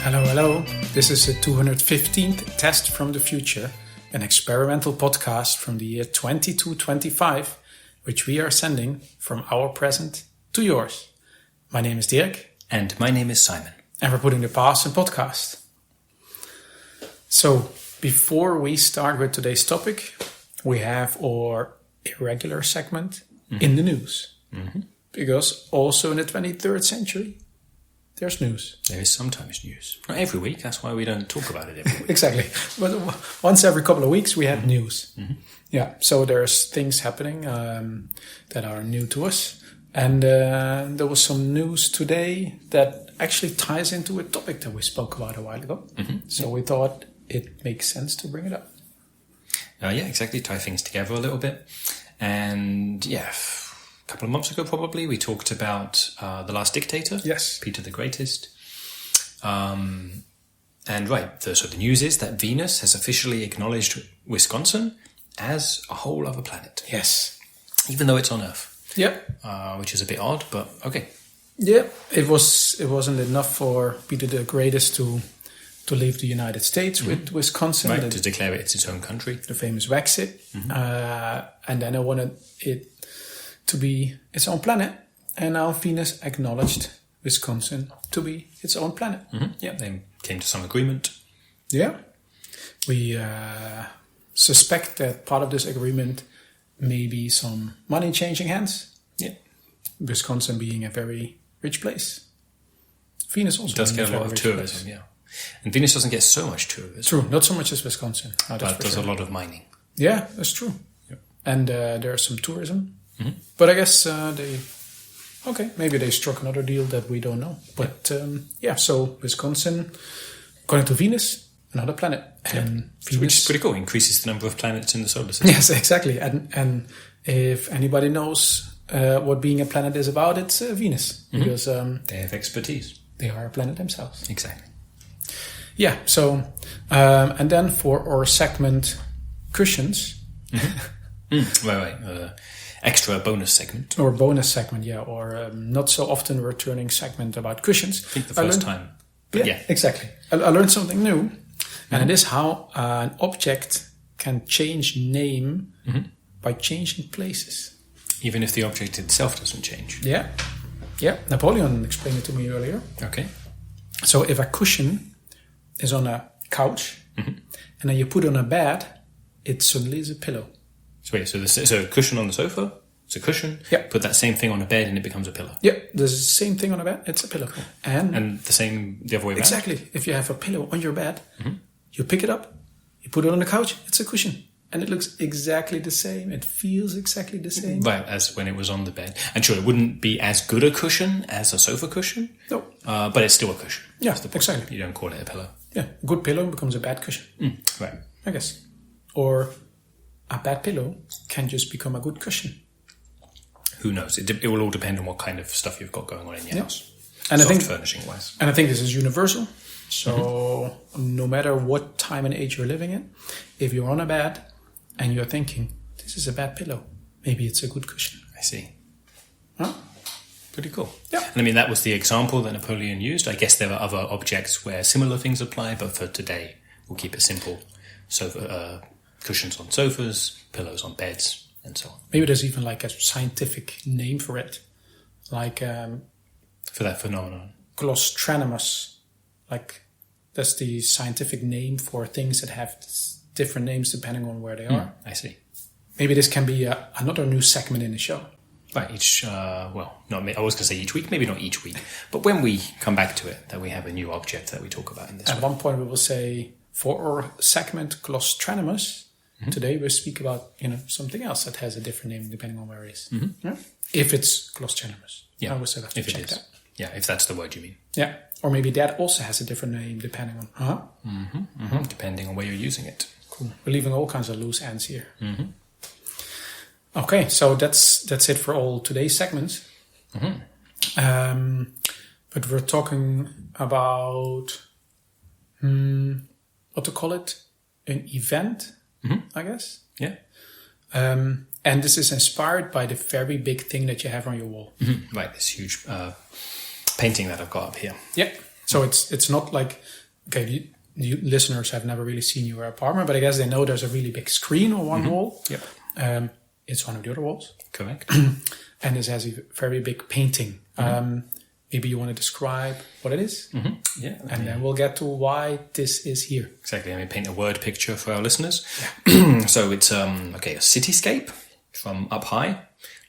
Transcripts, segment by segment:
Hello, hello. This is the 215th Test from the Future, an experimental podcast from the year 2225, which we are sending from our present to yours. My name is Dirk. And my name is Simon. And we're putting the past in podcast. So, before we start with today's topic, we have our irregular segment in the news. Mm-hmm. Because also in the 23rd century, there's news. There is sometimes news. Not every week, that's why we don't talk about it every week. Exactly. But once every couple of weeks we have news. Mm-hmm. Yeah, so there's things happening that are new to us. And there was some news today that actually ties into a topic that we spoke about a while ago. Mm-hmm. So we thought it makes sense to bring it up. Yeah, exactly. Tie things together a little bit. And yeah, a couple of months ago probably, we talked about The Last Dictator. Yes. Peter the Greatest. And right, so the news is that Venus has officially acknowledged Wisconsin as a whole other planet. Yes. Even though it's on Earth. Yeah. Which is a bit odd, but okay. Yeah, it wasn't enough for Peter the Greatest to leave the United States with Wisconsin. Right, to declare it its own country. The famous Brexit. Mm-hmm. And then I wanted it to be its own planet. And now Venus acknowledged Wisconsin to be its own planet. Mm-hmm. Yeah, they came to some agreement. Yeah. We suspect that part of this agreement may be some money changing hands. Yeah. Wisconsin being a very rich place. Venus also does get a lot of tourism, place. Yeah. And Venus doesn't get so much tourism. True, not so much as Wisconsin. But there's a lot of mining. Yeah, that's true. Yep. And there's some tourism. Mm-hmm. But I guess maybe they struck another deal that we don't know. But so Wisconsin, according to Venus, another planet. And Venus, which is pretty cool. Increases the number of planets in the solar system. Yes, exactly. And if anybody knows what being a planet is about, it's Venus. Mm-hmm. Because they have expertise. They are a planet themselves. Exactly. Yeah, so, and then for our segment, cushions. Mm-hmm. Extra bonus segment. Or bonus segment, yeah, or not so often returning segment about cushions. I think the first time. Yeah, exactly. I learned something new, and it is how an object can change name by changing places. Even if the object itself doesn't change. Yeah. Napoleon explained it to me earlier. Okay. So if a cushion is on a couch, and then you put it on a bed, it suddenly is a pillow. So a cushion on the sofa, it's a cushion. Yeah. Put that same thing on a bed and it becomes a pillow. Yeah, there's the same thing on a bed, it's a pillow. And the same the other way around? Exactly. If you have a pillow on your bed, you pick it up, you put it on the couch, it's a cushion. And it looks exactly the same. It feels exactly the same. Right, as when it was on the bed. And sure, it wouldn't be as good a cushion as a sofa cushion. No. But it's still a cushion. Yeah, exactly. You don't call it a pillow. Yeah, a good pillow becomes a bad cushion. Right. I guess. Or a bad pillow can just become a good cushion. Who knows? It will all depend on what kind of stuff you've got going on in your house. And Soft furnishing-wise. And I think this is universal. So no matter what time and age you're living in, if you're on a bed and you're thinking, this is a bad pillow, maybe it's a good cushion. I see. Huh? Pretty cool. Yeah. And I mean, that was the example that Napoleon used. I guess there are other objects where similar things apply, but for today, we'll keep it simple. So cushions on sofas, pillows on beds, and so on. Maybe there's even like a scientific name for it. Like... for that phenomenon. Glostranimus. Like, that's the scientific name for things that have different names depending on where they are. I see. Maybe this can be another new segment in the show. Right, I was going to say each week, maybe not each week, but when we come back to it, that we have a new object that we talk about in this At one point we will say, for our segment Glostranimus, today we'll speak about something else that has a different name depending on where it is. Yeah? If it's Glostranimus. Yeah, I will say that to check that. Yeah, if that's the word you mean. Yeah, or maybe that also has a different name depending on... Depending on where you're using it. Cool. We're leaving all kinds of loose ends here. Okay, so that's it for all today's segments. But we're talking about what to call it, an event, I guess. Yeah. And this is inspired by the very big thing that you have on your wall. Right, this huge painting that I've got up here. Yeah. So it's not like, okay, you listeners have never really seen your apartment, but I guess they know there's a really big screen on one wall. Yep. It's one of the other walls. Correct. And this has a very big painting. Maybe you want to describe what it is? Yeah. And then we'll get to why this is here. Exactly. Let me paint a word picture for our listeners. Yeah. So it's a cityscape from up high,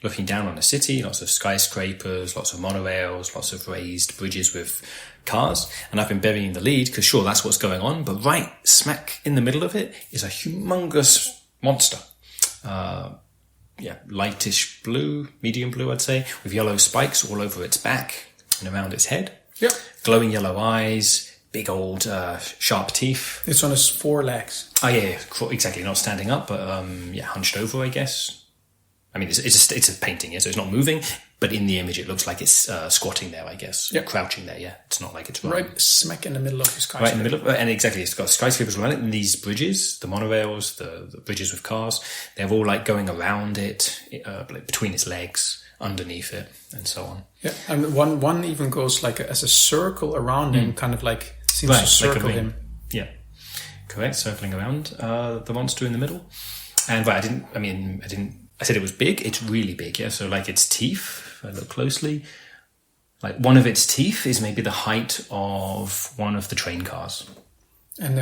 looking down on a city, lots of skyscrapers, lots of monorails, lots of raised bridges with cars. And I've been burying the lead because sure, that's what's going on. But right smack in the middle of it is a humongous monster. Lightish blue, medium blue, I'd say, with yellow spikes all over its back and around its head. Yeah. Glowing yellow eyes, big old sharp teeth. It's on its 4 legs. Oh yeah, exactly. Not standing up, but hunched over, I guess. I mean, it's a painting, yeah, so it's not moving, but in the image it looks like it's squatting there, I guess. Yeah. Crouching there, yeah. It's not like it's right smack in the middle of the skyscraper. Right in the middle, and exactly, it's got skyscrapers around it, and these bridges, the monorails, the bridges with cars, they're all like going around it, like between its legs, underneath it, and so on. Yeah, and one even goes like as a circle around him, kind of like seems to circle like him. Yeah, correct, circling around the monster in the middle. And I said it was big. It's really big, yeah. So like its teeth, if I look closely, like one of its teeth is maybe the height of one of the train cars. And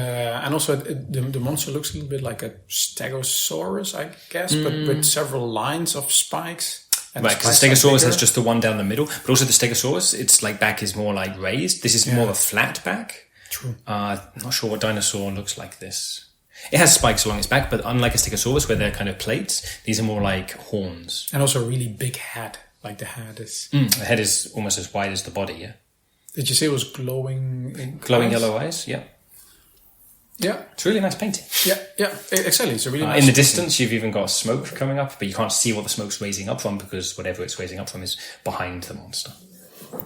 also the monster looks a little bit like a stegosaurus, I guess, but with several lines of spikes. Right, because the stegosaurus has just the one down the middle, but also the stegosaurus, its like back is more like raised. This is more a flat back. True. Not sure what dinosaur looks like this. It has spikes along its back, but unlike a stegosaurus where they're kind of plates, these are more like horns. And also a really big head. Like the head is... The head is almost as wide as the body, yeah. Did you say it was glowing... Glowing yellow eyes, yeah. Yeah. It's a really nice painting. Yeah, exactly. It's a really nice in the painting. distance, you've even got smoke coming up, but you can't see what the smoke's raising up from because whatever it's raising up from is behind the monster.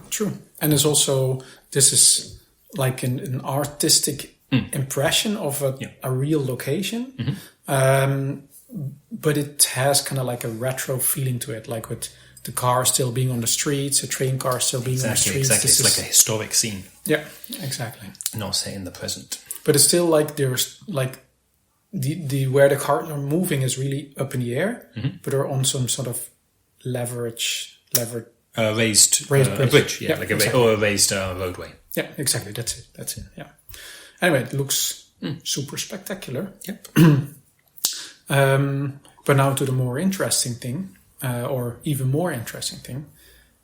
True. And there's also... This is like an artistic... impression of a real location, but it has kind of like a retro feeling to it, like with the car still being on the streets, a train car still being on the streets. Exactly, it's like a historic scene. Yeah, exactly. Not set in the present. But it's still like there's like the where the cars are moving is really up in the air, but they're on some sort of raised bridge. Yeah, like a raised roadway. Yeah, exactly. That's it. Yeah. Anyway, it looks super spectacular. Yep. But now to the more interesting thing, or even more interesting thing.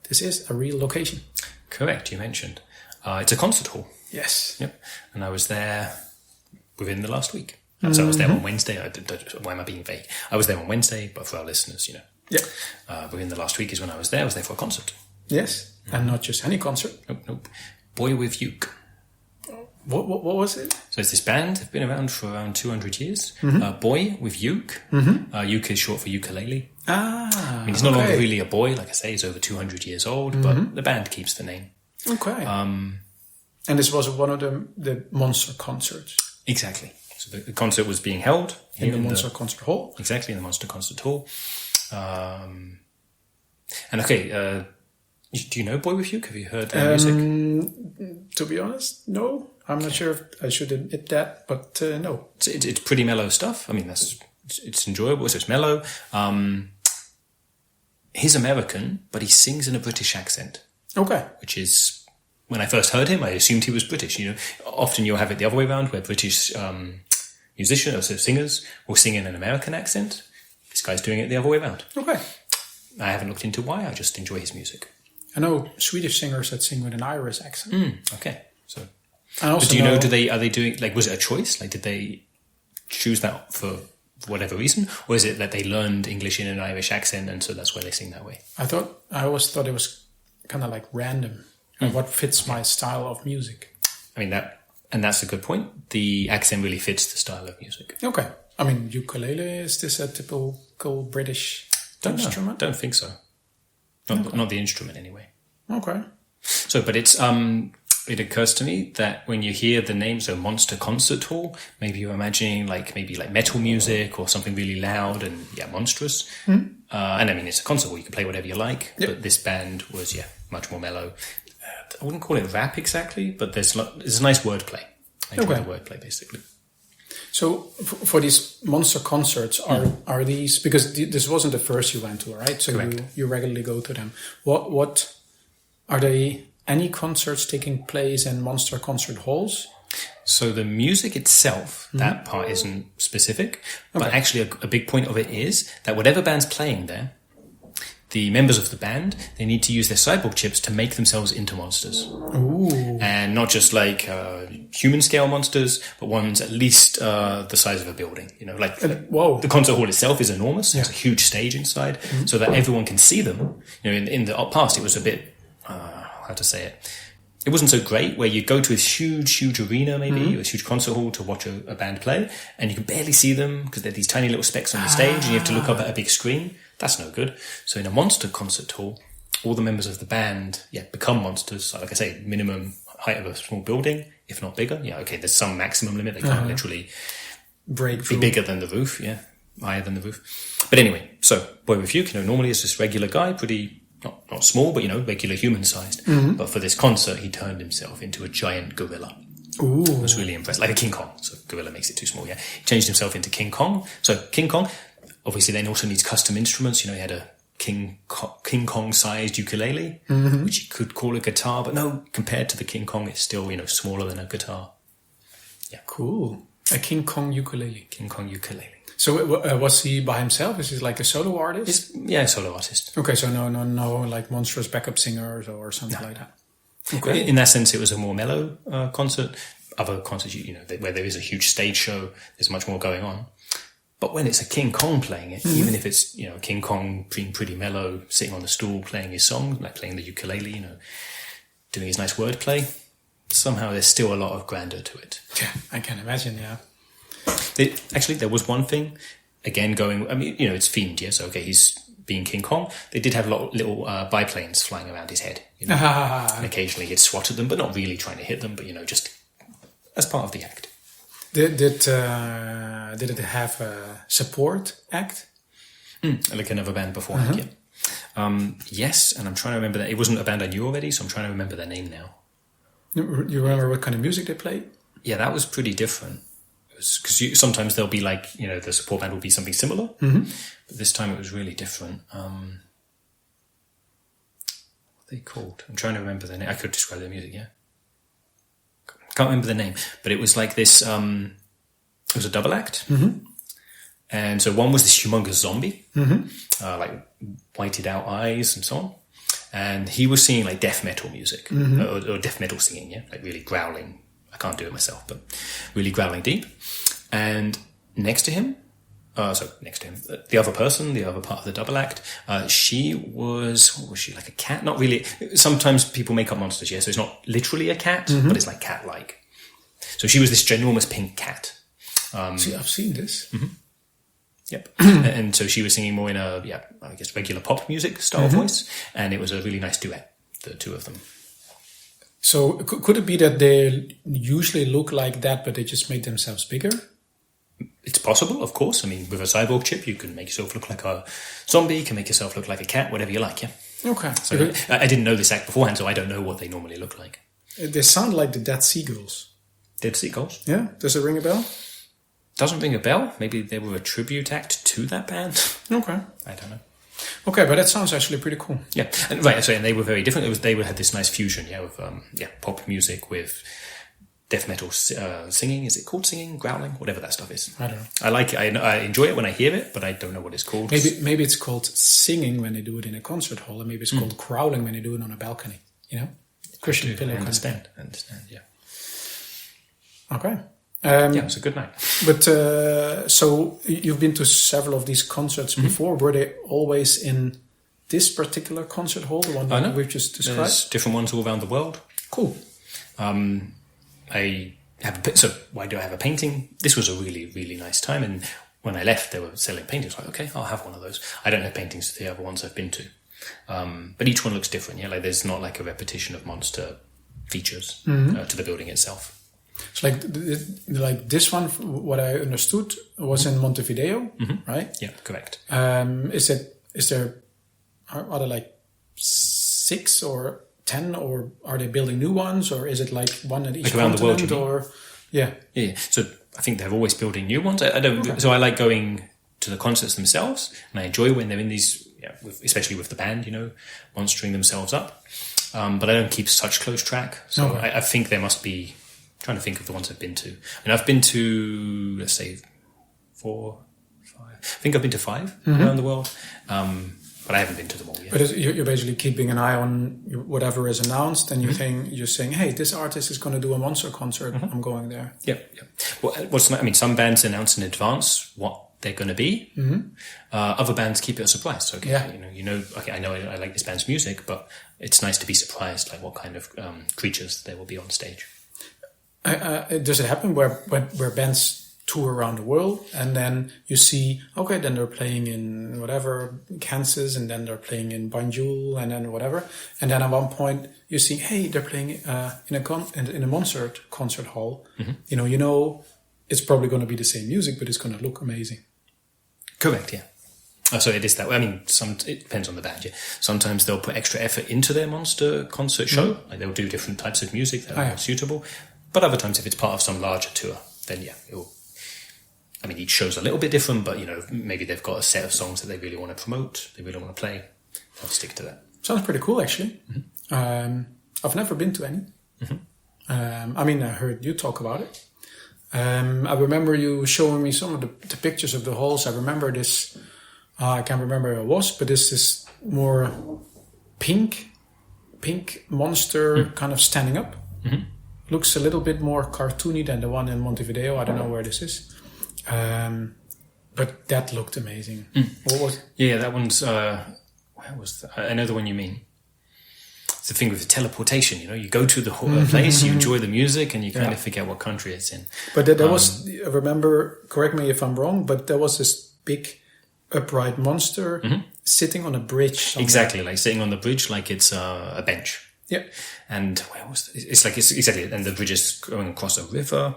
This is a real location. Correct, you mentioned. It's a concert hall. Yes. Yep. And I was there within the last week. So I was there on Wednesday. Why am I being vague? I was there on Wednesday, but for our listeners, Yeah. Within the last week is when I was there. I was there for a concert. Yes. And not just any concert. Nope. BoyWithUke. What was it? So it's this band. They've been around for around 200 years. BoyWithUke. Uke is short for ukulele. Ah, I mean, he's no longer really a boy. Like I say, he's over 200 years old, but the band keeps the name. Okay. And this was one of the Monster concerts. Exactly. So the concert was being held in the Monster Concert Hall. Exactly, in the Monster Concert Hall. And okay, do you know BoyWithUke? Have you heard their music? To be honest, no. I'm not sure if I should admit that, but no. It's pretty mellow stuff. I mean, it's enjoyable, so it's mellow. He's American, but he sings in a British accent. Okay. Which is, when I first heard him, I assumed he was British. Often you'll have it the other way around, where British musicians or singers will sing in an American accent. This guy's doing it the other way around. Okay. I haven't looked into why. I just enjoy his music. I know Swedish singers that sing with an Irish accent. Okay. So, but do you know? Are they doing, like, was it a choice? Like, did they choose that for whatever reason, or is it that they learned English in an Irish accent and so that's why they sing that way? I always thought it was kind of like random. What fits my style of music? I mean that's a good point. The accent really fits the style of music. Okay. I mean, ukulele, is this a typical British instrument? Don't think so. Not the instrument anyway. Okay. So, but it's it occurs to me that when you hear the name, so Monster Concert Hall, maybe you're imagining like metal music or something really loud and monstrous. And I mean, it's a concert hall, you can play whatever you like, but this band was much more mellow. I wouldn't call it rap exactly, but there's a nice wordplay. I enjoy the wordplay, basically. So for these monster concerts, are these, because this wasn't the first you went to, right? So you regularly go to them. What are they? Any concerts taking place in monster concert halls? So the music itself, that part isn't specific, but actually a big point of it is that whatever band's playing there, the members of the band, they need to use their cyborg chips to make themselves into monsters. Ooh. And not just like human scale monsters, but ones at least the size of a building. You know, like the concert hall itself is enormous. There's a huge stage inside, so that everyone can see them. You know, in the past, it was a bit, how to say it? It wasn't so great, where you go to this huge arena, maybe, or a huge concert hall to watch a band play, and you can barely see them because they're these tiny little specks on the stage, and you have to look up at a big screen. That's no good. So in a monster concert hall, all the members of the band, become monsters. Like I say, minimum height of a small building, if not bigger. Yeah, okay, there's some maximum limit. They can't literally be bigger than the roof, higher than the roof. But anyway, so BoyWithUke, normally is this regular guy, pretty, not small, but, regular human-sized. But for this concert, he turned himself into a giant gorilla. Ooh. I was really impressed. Like a King Kong. So gorilla makes it too small, He changed himself into King Kong. So King Kong, obviously, then also needs custom instruments. He had a King Kong-sized ukulele, which you could call a guitar, but no, compared to the King Kong, it's still, smaller than a guitar. Yeah. Cool. A King Kong ukulele. King Kong ukulele. So was he by himself? Is he like a solo artist? Solo artist. Okay, so no like monstrous backup singers or something like that. Okay. In that sense, it was a more mellow concert. Other concerts, where there is a huge stage show, there's much more going on. But when it's a King Kong playing it, even if it's, King Kong being pretty mellow, sitting on the stool playing his song, like playing the ukulele, doing his nice wordplay, somehow there's still a lot of grandeur to it. Yeah, I can imagine, Actually, there was one thing, again, it's themed, so, he's being King Kong. They did have little biplanes flying around his head. And occasionally he'd swat at them, but not really trying to hit them, but, just as part of the act. Did it have a support act? Like another band beforehand, yes, and I'm trying to remember that. It wasn't a band I knew already, so I'm trying to remember their name now. You remember what kind of music they played? Yeah, that was pretty different. Because sometimes there'll be like, the support band will be something similar. But this time it was really different. What are they called? I'm trying to remember their name. I could describe their music, Can't remember the name. But it was like this, it was a double act. And so one was this humongous zombie, like whited out eyes and so on. And he was singing like death metal music, or death metal singing, like really growling. I can't do it myself, but really growling deep. And next to him, the other person, the other part of the double act, she was, what was she, like a cat? Not really. Sometimes people make up monsters, so it's not literally a cat, but it's like cat-like. So she was this ginormous pink cat. See, I've seen this. Yep. And so she was singing more in a, I guess, regular pop music style voice, and it was a really nice duet, the two of them. So could it be that they usually look like that, but they just made themselves bigger? It's possible, of course. I mean, with a cyborg chip, you can make yourself look like a zombie, you can make yourself look like a cat, whatever you like, Okay. So I didn't know this act beforehand, so I don't know what they normally look like. They sound like the Dead Seagulls. Dead Seagulls? Yeah? Does it ring a bell? Doesn't ring a bell. Maybe they were a tribute act to that band. Okay. I don't know. Okay, but that sounds actually pretty cool. Yeah, and they were very different. They had this nice fusion, of pop music with death metal singing. Is it called singing, growling, whatever that stuff is? I don't know. I like it. I enjoy it when I hear it, but I don't know what it's called. Maybe it's called singing when they do it in a concert hall, and maybe it's called growling when they do it on a balcony. Christian pillow. I understand. Yeah. Okay. It was a good night. But so you've been to several of these concerts before. Were they always in this particular concert hall, the one that we've just described? There's different ones all around the world. Cool. I have so why do I have a painting? This was a really, really nice time, and when I left, they were selling paintings. Like, okay, I'll have one of those. I don't have paintings of the other ones I've been to, but each one looks different. Like there's not like a repetition of monster features to the building itself. So like this one, what I understood was in Montevideo, right? Yeah, correct. Are there like 6 or 10, or are they building new ones, or is it like one at each like around continent, the world, or yeah? So I think they're always building new ones. I don't. Okay. So I like going to the concerts themselves, and I enjoy when they're in these, especially with the band, monstering themselves up. But I don't keep such close track. So I think there must be. I'm trying to think of the ones I've been to. I mean, I've been to, let's say, 4, 5. I think I've been to 5 around the world. But I haven't been to them all yet. But you're basically keeping an eye on whatever is announced, and you're saying, hey, this artist is going to do a monster concert. I'm going there. Yeah. Well, some bands announce in advance what they're going to be. Other bands keep it a surprise. So, okay, I know I like this band's music, but it's nice to be surprised, like what kind of creatures there will be on stage. Does it happen where bands tour around the world, and then you see, okay, then they're playing in whatever, Kansas, and then they're playing in Banjul, and then whatever, and then at one point you see, hey, they're playing in a concert hall. It's probably going to be the same music, but it's going to look amazing. Correct, yeah. So it is that way. I mean, it depends on the band. Yeah, sometimes they'll put extra effort into their monster concert show. Like they'll do different types of music that are suitable. But other times, if it's part of some larger tour, then each show's a little bit different, but maybe they've got a set of songs that they really want to promote, they really want to play. I'll stick to that. Sounds pretty cool, actually. I've never been to any. I heard you talk about it. I remember you showing me some of the pictures of the halls. I remember this. I can't remember who it was, but this is more pink monster kind of standing up. Looks a little bit more cartoony than the one in Montevideo. I don't know where this is. But that looked amazing. What was? Yeah, that one's. Where was that? I know the one you mean. It's the thing with the teleportation. You go to the place, you enjoy the music, and you kind of forget what country it's in. But there was. I remember. Correct me if I'm wrong, but there was this big upright monster sitting on a bridge. Somewhere. Exactly, like sitting on the bridge, like it's a bench. Yeah. And where was it's exactly, and the bridge is going across a river.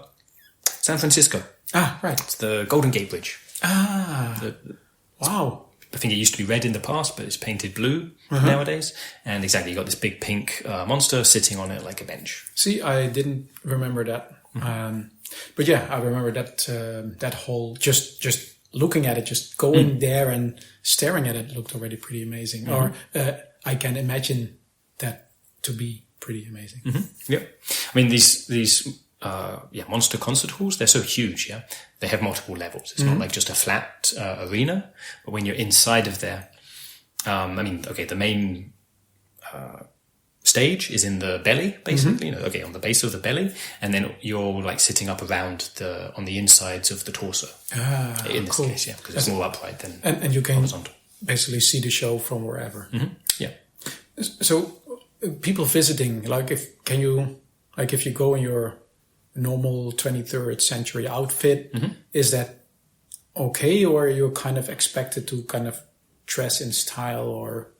San Francisco. Right. It's the Golden Gate Bridge. Wow. I think it used to be red in the past, but it's painted blue nowadays. And exactly, you got this big pink monster sitting on it like a bench. See, I didn't remember that. But yeah, I remember that whole, just looking at it, just going there and staring at it looked already pretty amazing. Or I can imagine that to be pretty amazing. Yep. I mean, these monster concert halls, they're so huge, yeah? They have multiple levels. It's not like just a flat arena, but when you're inside of there, the main stage is in the belly, basically, on the base of the belly, and then you're like sitting up around on the insides of the torso. In this case, yeah, because it's more upright than and you can horizontal. Basically see the show from wherever. Yeah. So people visiting, if you go in your normal 23rd century outfit, is that okay, or are you kind of expected to kind of dress in style, or?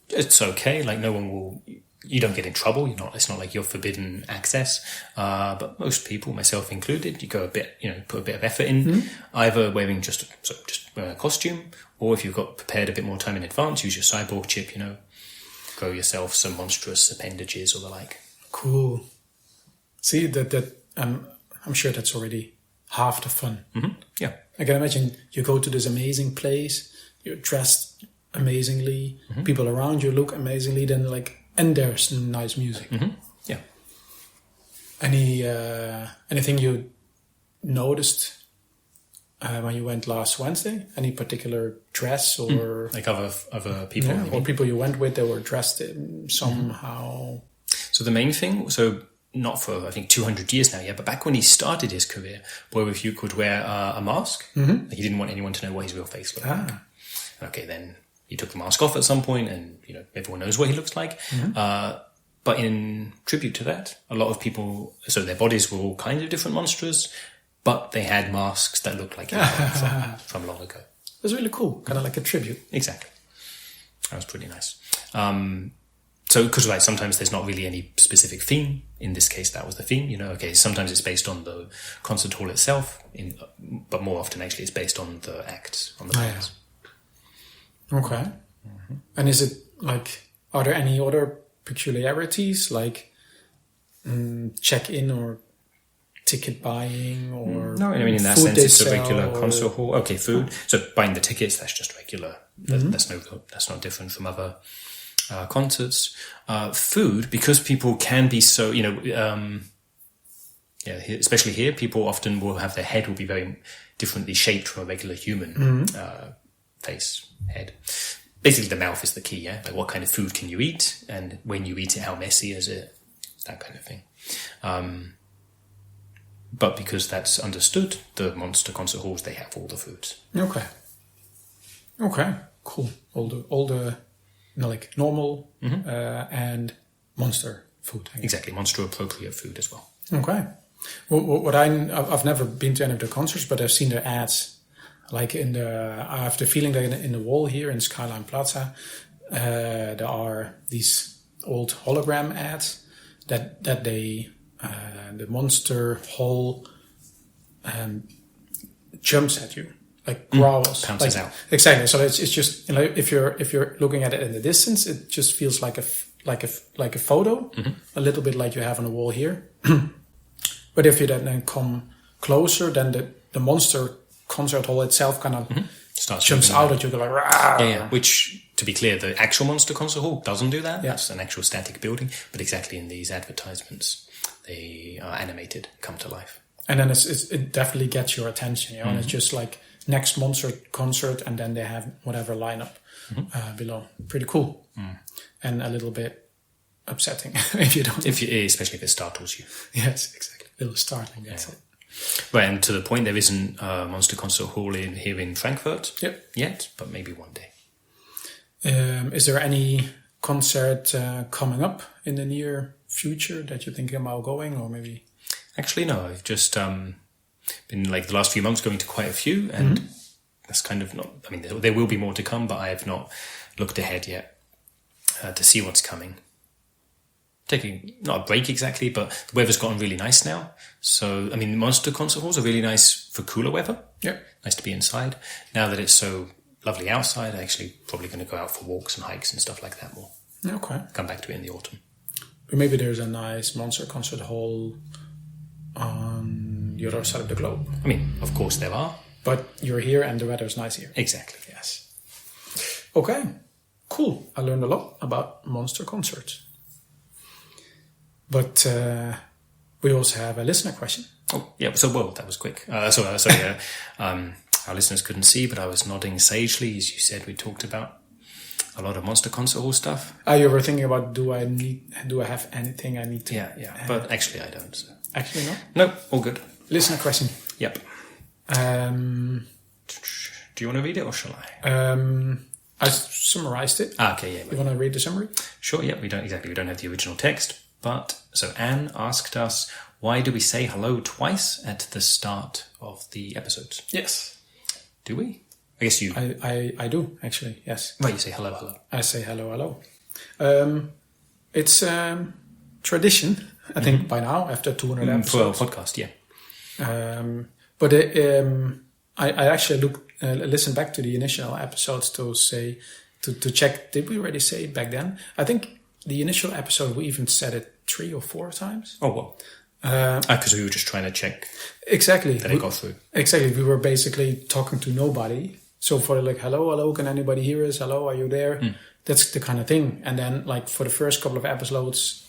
It's okay. Like no one will. You don't get in trouble. It's not like you're forbidden access. But most people, myself included, you go a bit, put a bit of effort in, either wearing just wearing a costume, or if you've got prepared a bit more time in advance, use your cyborg chip. Grow yourself some monstrous appendages or the like. Cool. See that I'm sure that's already half the fun. Yeah. I can imagine you go to this amazing place, you're dressed amazingly, people around you look amazingly, then and there's nice music. Yeah. Anything you noticed when you went last Wednesday? Any particular dress or like other people? Or people you went with that were dressed in somehow? So the main thing, not for I think 200 years now, but back when he started his career, BoyWithUke would wear a mask. He didn't want anyone to know what his real face looked like. Okay, then he took the mask off at some point, and everyone knows what he looks like. But in tribute to that, a lot of people, so their bodies were all kinds of different monsters, but they had masks that looked like from long ago. It was really cool, kind of like a tribute. Exactly. That was pretty nice. Because sometimes there's not really any specific theme. In this case, that was the theme. Sometimes it's based on the concert hall itself, but more often actually it's based on the acts, on the bands. Okay. And is it are there any other peculiarities like check-in or ticket buying or No, I mean in that food sense, it's a they regular sell or- concert hall. Okay, food. So buying the tickets, that's just regular. That's not different from other concerts. Food, because people can be so, especially here, people often will have their head will be very differently shaped from a regular human face, head. Basically, the mouth is the key, yeah? Like what kind of food can you eat? And when you eat it, how messy is it? That kind of thing. But because that's understood, the monster concert halls, they have all the foods. Okay, cool. All the like normal and monster food. I guess. Exactly, monster appropriate food as well. Okay. Well, I've never been to any of the concerts, but I've seen the ads. Like I have the feeling that in the wall here in Skyline Plaza, there are these old hologram ads that they the monster hall jumps at you, like growls, pounces like, out. Exactly. So it's just if you're looking at it in the distance, it just feels like a photo, a little bit like you have on the wall here. But if you then come closer, then the monster concert hall itself kind of jumps out at you, like rah! Yeah. Which, to be clear, the actual monster concert hall doesn't do that. Yeah. That's an actual static building. But exactly in these advertisements, they are animated, come to life. And then it definitely gets your attention, and it's just like next monster concert, and then they have whatever lineup below. Pretty cool, and a little bit upsetting if you don't. Especially if it startles you. Yes, exactly. A little startling. That's it. Right, and to the point, there isn't a monster concert hall here in Frankfurt yet, but maybe one day. Is there any concert coming up in the near future that you're thinking about going, or maybe? Actually, no. I've just been like the last few months going to quite a few, and that's kind of not. I mean, there will be more to come, but I have not looked ahead yet to see what's coming. Taking not a break exactly, but the weather's gotten really nice now. So, I mean, monster concert halls are really nice for cooler weather. Yeah, nice to be inside. Now that it's so lovely outside, I'm actually probably going to go out for walks and hikes and stuff like that more. Okay. Come back to it in the autumn. Maybe there's a nice monster concert hall on the other side of the globe. I mean, of course there are. But you're here and the weather's nice here. Exactly. Yes. Okay, cool. I learned a lot about monster concerts. But we also have a listener question. Oh, yeah. So, well, that was quick. Sorry. Our listeners couldn't see, but I was nodding sagely as you said. We talked about a lot of monster concert hall stuff. You were thinking about do I have anything I need to? Yeah. But actually, I don't. So. Actually, no. No, all good. Listener question. Yep. Do you want to read it or shall I? I summarized it. Okay, yeah. You want to read the summary? Sure. Yeah. We don't have the original text. But, so Anne asked us, why do we say hello twice at the start of the episodes? Yes. Do we? I guess you... I do, actually, yes. Right, you say hello. I say hello. It's tradition, I think, by now, after 200 episodes. For a podcast, yeah. But I actually listened back to the initial episodes to check, did we already say it back then? I think the initial episode, we even said it 3 or 4 times. Oh, well. Because we were just trying to check exactly that it got through. Exactly. We were basically talking to nobody. So for like, hello, can anybody hear us? Hello, are you there? That's the kind of thing. And then like for the first couple of episodes,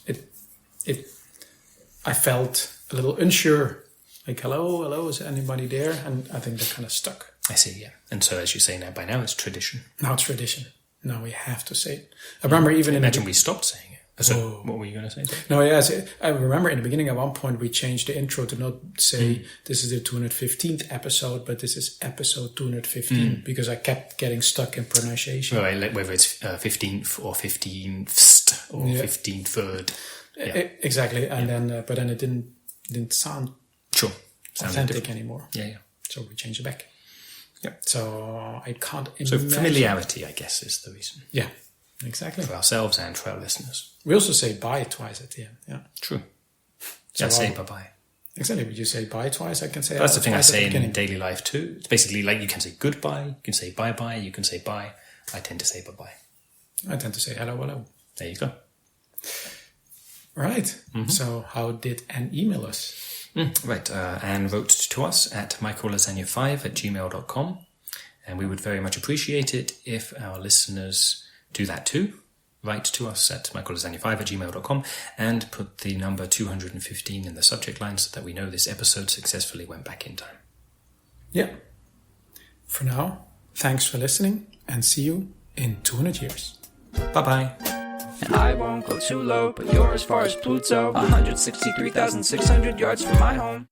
I felt a little unsure. Like, hello, is anybody there? And I think that kind of stuck. I see, yeah. And so as you say now, by now it's tradition. Now it's tradition. Now we have to say it. I remember even Imagine we stopped saying it. So what were you going to say? No, yes. I remember in the beginning at one point we changed the intro to not say this is the 215th episode, but this is episode 215 because I kept getting stuck in pronunciation. Right, like whether it's 15th or 15th or 15th. Yeah. Exactly. And then, but then it didn't sound authentic anymore. Yeah. So we changed it back. Yeah. So I can't imagine. So familiarity, I guess, is the reason. Yeah, exactly. For ourselves and for our listeners. We also say bye twice at the end. Yeah. True. So yeah, say bye-bye. Exactly. Would you say bye twice? I can say that's the thing I say in daily life too. It's basically like you can say goodbye, you can say bye-bye, you can say bye. I tend to say bye-bye. I tend to say hello. There you go. Right. So how did Anne email us? Right. Anne wrote to us at microlasagna5@gmail.com. And we would very much appreciate it if our listeners do that too. Write to us at microlasagna5@gmail.com and put the number 215 in the subject line so that we know this episode successfully went back in time. Yeah. For now, thanks for listening and see you in 200 years. Bye-bye. And I won't go too low, but you're as far as Pluto, 163,600 yards from my home.